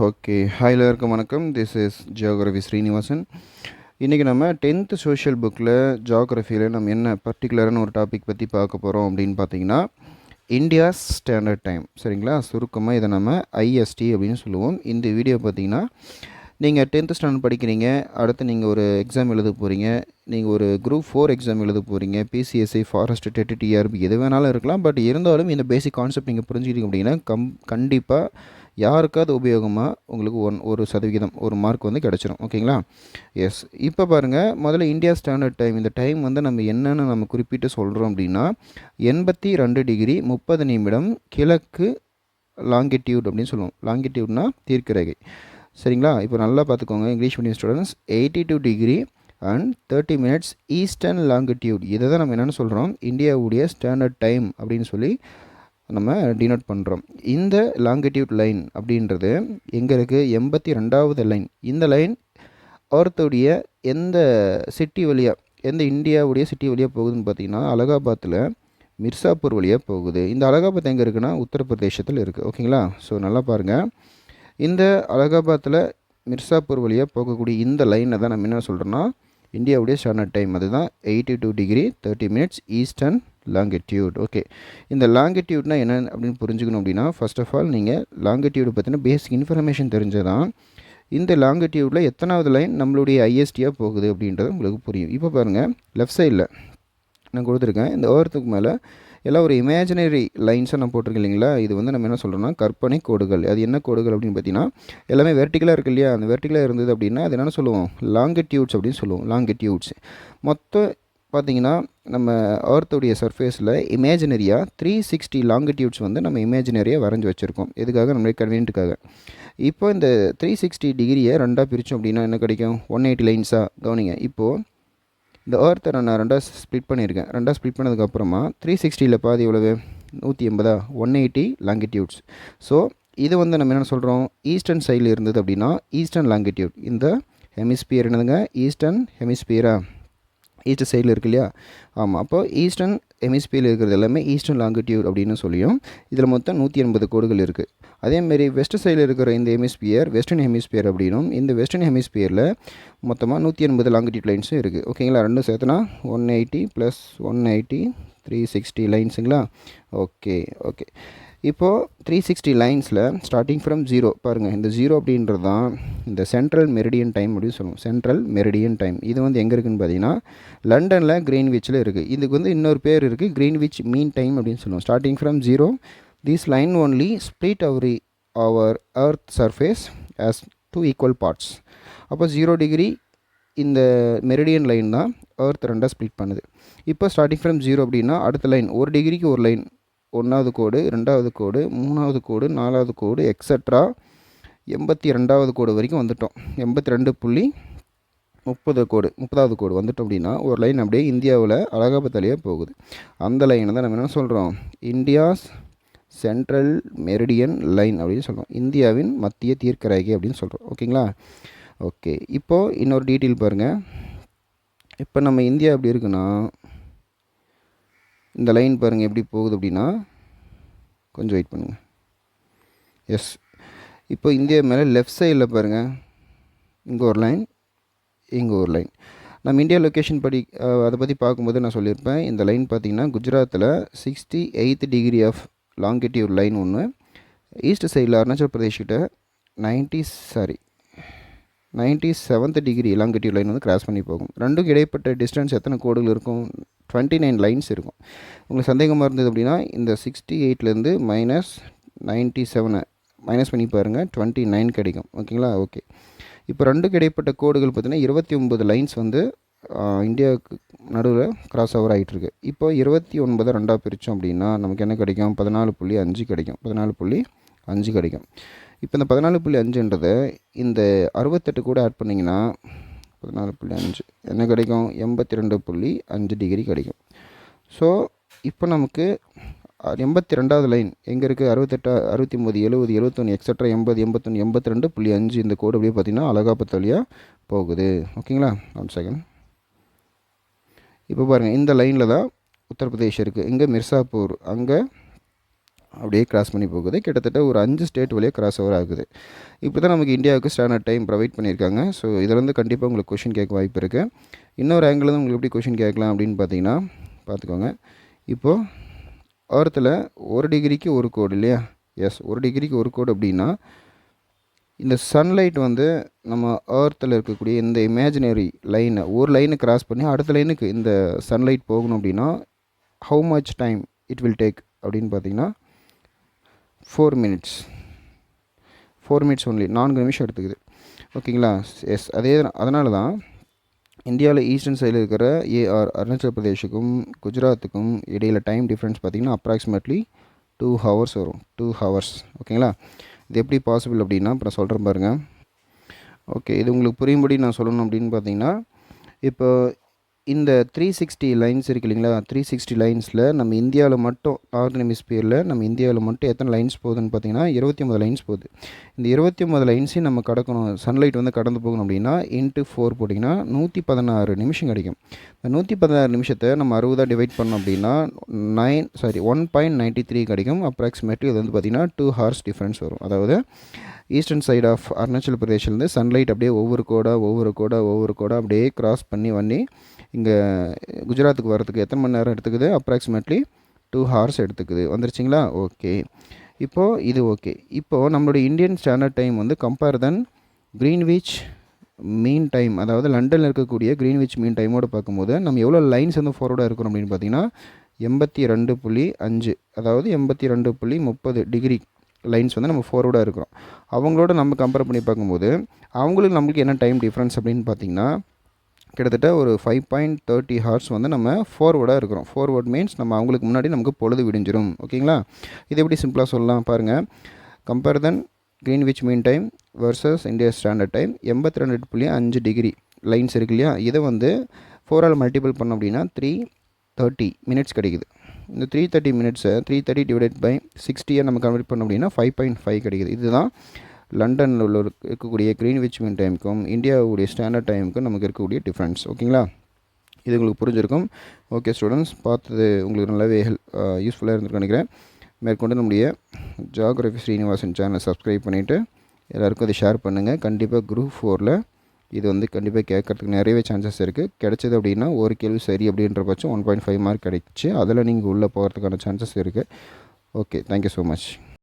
Okay. Hi எல்லாருக்கும் வணக்கம். This is geography Srinivasan. இன்றைக்கி நம்ம 10th சோஷியல் புக்கில் ஜியோகிராஃபியில் நம்ம என்ன பர்டிகுலரான ஒரு டாபிக் பற்றி பார்க்க போகிறோம் அப்படின்னு பார்த்தீங்கன்னா, இந்தியாஸ் ஸ்டாண்டர்ட் டைம். சரிங்களா? சுருக்கமாக இதை நம்ம ஐஎஸ்டி அப்படின்னு சொல்லுவோம். இந்த வீடியோ பார்த்தீங்கன்னா, நீங்கள் 10th ஸ்டாண்டர்ட் படிக்கிறீங்க, அடுத்து நீங்கள் ஒரு எக்ஸாம் எழுத போகிறீங்க, நீங்கள் ஒரு குரூப் 4 எக்ஸாம் எழுத போகிறீங்க, பிசிஎஸ்ஐ, ஃபாரஸ்ட், டெட், டிஆர்பி எது வேணாலும் இருக்கலாம். பட் இருந்தாலும் இந்த பேசிக் கான்செப்ட் நீங்கள் புரிஞ்சுக்கிட்டீங்க அப்படின்னா கண்டிப்பாக யாருக்காவது உபயோகமாக உங்களுக்கு ஒரு சதவிகிதம் ஒரு மார்க் வந்து கிடச்சிரும். ஓகேங்களா? எஸ். இப்போ பாருங்கள், முதல்ல இந்தியா ஸ்டாண்டர்ட் டைம். இந்த டைம் வந்து நம்ம என்னென்னு நம்ம குறிப்பிட்டு சொல்கிறோம் அப்படின்னா 82 டிகிரி 30 நிமிடம் கிழக்கு லாங்கிடியூட் அப்படின்னு சொல்லுவோம். லாங்கிடியூட்னா தீர்க்கரேகை. சரிங்களா? இப்போ நல்லா பார்த்துக்கோங்க English medium students. 82 degree and 30 minutes eastern longitude. இதை தான் நம்ம என்னென்னு சொல்கிறோம், இந்தியாவுடைய ஸ்டாண்டர்ட் டைம் அப்படின்னு சொல்லி நம்ம டினோட் பண்ணுறோம். இந்த லாங்கிடியூட் லைன் அப்படின்றது எங்கே இருக்குது? 82வது லைன். இந்த லைன் எர்த்துடைய எந்த சிட்டி வழியாக, எந்த இந்தியாவுடைய சிட்டி வழியாக போகுதுன்னு பார்த்தீங்கன்னா, அலகாபாத்தில் மிர்சாப்பூர் வழியாக போகுது. இந்த அலகாபாத் எங்கே இருக்குன்னா உத்தரப்பிரதேசத்தில் இருக்குது. ஓகேங்களா? ஸோ நல்லா பாருங்கள், இந்த அலகாபாத்தில் மிர்சாப்பூர் வழியாக போகக்கூடிய இந்த லைனை தான் நம்ம என்ன சொல்கிறோன்னா இந்தியாவுடைய ஸ்டாண்டர்ட் டைம். அதுதான் 82 degree 30 minutes eastern longitude. Okay, இந்த லாங்கிடியூட்னா என்ன அப்படின்னு புரிஞ்சுக்கணும் அப்படின்னா, ஃபர்ஸ்ட் ஆஃப் ஆல் நீங்கள் லாங்கிடியூடு பற்றின பேசிக் இன்ஃபர்மேஷன் தெரிஞ்சதான் இந்த லாங்கிடியூடில் எத்தனாவது லைன் நம்மளுடைய ஐஎஸ்டியாக போகுது அப்படின்றது உங்களுக்கு புரியும். இப்போ பாருங்கள், லெஃப்ட் சைடில் நான் கொடுத்துருக்கேன். இந்த ஓரத்துக்கு மேலே எல்லாம் ஒரு இமேஜினரி லைன்ஸாக நான் போட்டிருக்கேன் இல்லைங்களா? இது வந்து நம்ம என்ன சொல்கிறோம்னா கற்பனை கோடுகள். அது என்ன கோடுகள் அப்படின்னு பார்த்தீங்கன்னா, எல்லாமே வெர்டிகலாக இருக்குது இல்லையா? அந்த வெர்டிகலாக இருந்தது அப்படின்னா அது என்னென்னு சொல்லுவோம், லாங்கிடியூட்ஸ் அப்படின்னு சொல்லுவோம். லாங்கிடியூட்ஸ் மொத்தம் பார்த்தீங்கன்னா நம்ம எர்த்துடைய சர்ஃபேஸில் இமேஜினரியாக 360 லாங்கிடியூட்ஸ் வந்து நம்ம இமேஜினரியாக வரைஞ்சி வச்சுருக்கோம். எதுக்காக? நம்மளுடைய கன்வீனியன்ட்டுக்காக. இப்போ இந்த 360 டிகிரியை ரெண்டாக பிரித்தோம் அப்படின்னா என்ன கிடைக்கும்? 180 லைன்ஸாக. கவனிங்க, இப்போது இந்த எர்த்தை நான் ரெண்டாக ஸ்ப்ளிட் பண்ணியிருக்கேன். ரெண்டாக ஸ்ப்ளிட் பண்ணதுக்கப்புறமா 360ல் பாதி எவ்வளவு? 180. 180 லாங்கிடியூட்ஸ். ஸோ இது வந்து நம்ம என்ன சொல்கிறோம், ஈஸ்டர்ன் சைடில் இருந்தது அப்படின்னா ஈஸ்டர்ன் லாங்கிடியூட். இந்த ஹெமிஸ்பியர் என்னதுங்க? ஈஸ்டர்ன் ஹெமிஸ்பியரா? ஈஸ்ட் சைடில் இருக்கு இல்லையா? ஆமாம். அப்போது ஈஸ்டர்ன் ஹெமிஸ்பியரில் இருக்கிறது எல்லாமே ஈஸ்டர்ன் லாங்கிடியூட் அப்படின்னு சொல்லியும் இதில் மொத்தம் 180 கோடுகள் இருக்குது. அதேமாரி வெஸ்ட் சைடில் இருக்கிற இந்த ஹெமிஸ்பியர் வெஸ்டர்ன் ஹெமிஸ்பியர் அப்படின்னும், இந்த வெஸ்டர்ன் ஹெமிஸ்பியரில் மொத்தமாக 180 லாங்கிடியூட் லைன்ஸும் இருக்குது. ஓகேங்களா? ரெண்டும் சேர்த்துனா 180 + 180 360 லைன்ஸுங்களா? ஓகே. இப்போது 360 லைன்ஸில் ஸ்டார்டிங் ஃப்ரம் 0 பாருங்கள். இந்த 0 அப்படின்றது தான் இந்த சென்ட்ரல் மெரிடியன் டைம் அப்படின்னு சொல்லுவோம். சென்ட்ரல் மெரிடியன் டைம் இது வந்து எங்கே இருக்குதுன்னு பார்த்தீங்கன்னா லண்டனில் கிரீன்விச்சில் இருக்குது. இதுக்கு வந்து இன்னொரு பேர் இருக்குது, கிரீன்விச் மீன் டைம் அப்படின்னு சொல்லுவோம். Starting from 0 this line only split our earth surface as 2 equal parts. அப்போ 0 டிகிரி இந்த மெரிடியன் லைன் தான் எர்த் ரெண்டாக ஸ்ப்ளிட் பண்ணுது. இப்போ ஸ்டார்டிங் ஃப்ரம் 0 அப்படின்னா அடுத்த லைன் 1 டிகிரிக்கு ஒரு லைன், 1வது கோடு, 2வது கோடு, 3வது கோடு, 4வது கோடு எக்ஸட்ரா 82வது கோடு வரைக்கும் வந்துட்டோம். 82.30 கோடு, 30வது கோடு வந்துட்டோம் அப்படின்னா ஒரு லைன் அப்படியே இந்தியாவில் அலகாபாத்லேயே போகுது. அந்த லைனை தான் நம்ம என்ன சொல்கிறோம், இந்தியாஸ் சென்ட்ரல் மெரிடியன் லைன் அப்படின்னு சொல்கிறோம். இந்தியாவின் மத்திய தீர்க்கரேகை அப்படின்னு சொல்கிறோம். ஓகேங்களா? ஓகே. இப்போது இன்னொரு டீட்டெயில் பாருங்கள். இப்போ நம்ம இந்தியா எப்படி இருக்குன்னா, இந்த லைன் பாருங்கள் எப்படி போகுது அப்படின்னா, கொஞ்சம் வெயிட் பண்ணுங்கள். எஸ். இப்போ இந்தியா மேலே லெஃப்ட் சைடில் பாருங்கள், இங்கே ஒரு லைன், இங்கே ஒரு லைன். நம்ம இந்தியா லொக்கேஷன் அதை பற்றி பார்க்கும்போது நான் சொல்லியிருப்பேன். இந்த லைன் பார்த்திங்கன்னா குஜராத்தில் 68th degree of longitude line ஒன்று, ஈஸ்ட் சைடில் அருணாச்சல் பிரதேஷ்கிட்ட 97th டிகிரி லாங்கிடியூட் லைன் வந்து கிராஸ் பண்ணி போகும். ரெண்டுக்கும் இடைப்பட்ட டிஸ்டன்ஸ் எத்தனை கோடுகள் இருக்கும்? 29 லைன்ஸ் இருக்கும். உங்களுக்கு சந்தேகமாக இருந்தது அப்படின்னா இந்த 68லேருந்து -97 மைனஸ் பண்ணி பாருங்கள், 29 கிடைக்கும். ஓகேங்களா? ஓகே. இப்போ ரெண்டுக்கு இடைப்பட்ட கோடுகள் பார்த்திங்கன்னா 29 லைன்ஸ் வந்து இந்தியாவுக்கு நடுவில் கிராஸ் ஓவர் ஆகிட்டுருக்கு. இப்போ 29 ரெண்டாக பிரித்தோம் அப்படின்னா நமக்கு என்ன கிடைக்கும்? 14.5 கிடைக்கும். 14.5 கிடைக்கும். இப்போ இந்த 14.5ன்றதை இந்த 68 கூட ஆட் பண்ணிங்கன்னா 14.5 என்ன கிடைக்கும்? 82.5 டிகிரி கிடைக்கும். ஸோ இப்போ நமக்கு 82வது லைன் எங்கே இருக்குது? 68, 69, 70, 71 எக்ஸட்ரா 80, 81, 82.5 இந்த கோடு அப்படியே பார்த்திங்கன்னா அலகாபாத் வழியாக போகுது. ஓகேங்களா? 1 செகண்ட். இப்போ பாருங்கள், இந்த லைனில் தான் உத்தரப்பிரதேஷ் இருக்குது. இங்கே மிர்சாப்பூர், அங்கே அப்படியே கிராஸ் பண்ணி போகுது. கிட்டத்தட்ட ஒரு 5 ஸ்டேட் வழியாக கிராஸ் ஓவர் ஆகுது. இப்படி தான் நமக்கு இந்தியாவுக்கு ஸ்டாண்டர்ட் டைம் ப்ரொவைட் பண்ணியிருக்காங்க. ஸோ இதிலேருந்து கண்டிப்பாக உங்களுக்கு கொஷின் கேட்க வாய்ப்பு இருக்குது. இன்னொரு ஆங்கிள் தான் உங்களுக்கு எப்படி கொஷின் கேட்கலாம் அப்படின்னு பார்த்தீங்கன்னா பார்த்துக்கோங்க. இப்போது எர்த்தில் 1 டிகிரிக்கு 1 கோடு இல்லையா? எஸ், 1 டிகிரிக்கு 1 கோடு அப்படின்னா இந்த சன்லைட் வந்து நம்ம எர்த்தில் இருக்கக்கூடிய இந்த இமேஜினரி லைனை ஒரு லைனை கிராஸ் பண்ணி அடுத்த லைனுக்கு இந்த சன்லைட் போகணும் அப்படின்னா how much time it will take அப்படின்னு பார்த்தீங்கன்னா 4 மினிட்ஸ். 4 மினிட்ஸ் ஒன்லி, 4 நிமிஷம் எடுத்துக்குது. ஓகேங்களா? எஸ், அதனால தான் இந்தியாவில் ஈஸ்டர்ன் சைடில் இருக்கிற அருணாச்சல் பிரதேஷுக்கும் குஜராத்துக்கும் இடையில் டைம் டிஃப்ரென்ஸ் பார்த்திங்கன்னா அப்ராக்சிமேட்லி 2 ஹவர்ஸ் வரும். 2 ஹவர்ஸ். ஓகேங்களா? இது எப்படி பாசிபிள் அப்படின்னா இப்போ நான் சொல்கிறேன் பாருங்கள். ஓகே, இது உங்களுக்கு புரியும்படி நான் சொல்லணும் அப்படின்னு பார்த்தீங்கன்னா இப்போ இந்த 360 லைன்ஸ் இருக்குது இல்லைங்களா? 360 லைன்ஸில் நம்ம இந்தியாவில் மட்டும் நார்தன் ஹெமிஸ்பியரில் நம்ம இந்தியாவில் மட்டும் எத்தனை லைன்ஸ் போகுதுன்னு பார்த்தீங்கன்னா 29 லைன்ஸ் போகுது. இந்த 29 லைன்ஸையும் நம்ம கடக்கணும், சன்லைட் வந்து கடந்து போகணும் அப்படின்னா இன்ட்டு 4 போட்டிங்கன்னா 116 நிமிஷம் கிடைக்கும். இந்த 116 நிமிஷத்தை நம்ம 60 டிவைட் பண்ணோம் அப்படின்னா 1.93 கிடைக்கும். அப்ராக்சிமேட்லி இது வந்து பார்த்திங்கன்னா 2 ஹவர்ஸ் டிஃப்ரென்ஸ் வரும். அதாவது ஈஸ்டர்ன் சைட் ஆஃப் அருணாச்சல் பிரதேஷ்லேருந்து சன்லைட் அப்படியே ஒவ்வொரு கோடாக அப்படியே கிராஸ் பண்ணி இங்கே குஜராத்துக்கு வரதுக்கு எத்தனை மணி நேரம் எடுத்துக்குது? அப்ராக்சிமேட்லி 2 ஹவர்ஸ் எடுத்துக்குது. வந்துருச்சிங்களா? ஓகே, இப்போது இது ஓகே. இப்போது நம்மளுடைய இந்தியன் ஸ்டாண்டர்ட் டைம் வந்து compare then Greenwich mean time, அதாவது லண்டனில் இருக்கக்கூடிய கிரீன்விச் மீன் டைமோடு பார்க்கும்போது நம்ம எவ்வளோ லைன்ஸ் வந்து ஃபார்வர்டாக இருக்கிறோம் அப்படின்னு பார்த்தீங்கன்னா 82.5, அதாவது 82.30 டிகிரி லைன்ஸ் வந்து நம்ம ஃபார்வர்டாக இருக்கிறோம். அவங்களோட நம்ம கம்பேர் பண்ணி பார்க்கும்போது அவங்களுக்கு நம்மளுக்கு என்ன டைம் டிஃப்ரென்ஸ் அப்படின்னு பார்த்தீங்கன்னா கிட்டத்தட்ட ஒரு 5.30 ஹவர்ஸ் வந்து நம்ம ஃபார்வர்டாக இருக்கிறோம். ஃபார்வர்ட் மீன்ஸ் நம்ம அவங்களுக்கு முன்னாடி நமக்கு பொழுது விடிஞ்சிடும். ஓகேங்களா? இது எப்படி சிம்பிளாக சொல்லலாம் பாருங்கள். Compare then Greenwich mean time versus India standard time 82.5 degree lines இருக்கு இல்லையா? இதை வந்து 4ஆல் மல்டிபிள் பண்ணோம் அப்படின்னா 330 மினிட்ஸ் கிடைக்குது. இந்த 330 மினிட்ஸை 330 டிவைடட் பை 60 நம்ம கன்வெர்ட் பண்ணோம் அப்படின்னா 5.5 கிடைக்குது. இதுதான் லண்டனில் உள்ள இருக்கக்கூடிய கிரீன்விச் மீன் டைமுக்கும் இந்தியாவுடைய ஸ்டாண்டர்ட் டைமுக்கும் நமக்கு இருக்கக்கூடிய டிஃப்ரென்ஸ். ஓகேங்களா? இது உங்களுக்கு புரிஞ்சிருக்கும். ஓகே ஸ்டூடெண்ட்ஸ், பார்த்தது உங்களுக்கு நல்லாவே யூஸ்ஃபுல்லாக இருந்திருக்கு நினைக்கிறேன். மேற்கொண்டு நம்முடைய ஜியோகிராஃபி ஸ்ரீனிவாசன் சேனலை சப்ஸ்கிரைப் பண்ணிவிட்டு எல்லாேருக்கும் அதை ஷேர் பண்ணுங்கள். கண்டிப்பாக குரூப் 4ல் இது வந்து கண்டிப்பாக கேட்குறதுக்கு நிறையவே சான்சஸ் இருக்குது. கிடைச்சது அப்படின்னா ஒரு கேள்வி சரி அப்படின்ற பட்சம் 1.5 மார்க் கிடைச்சி அதில் நீங்கள் உள்ளே போகிறதுக்கான சான்சஸ் இருக்குது. Okay, thank you so much.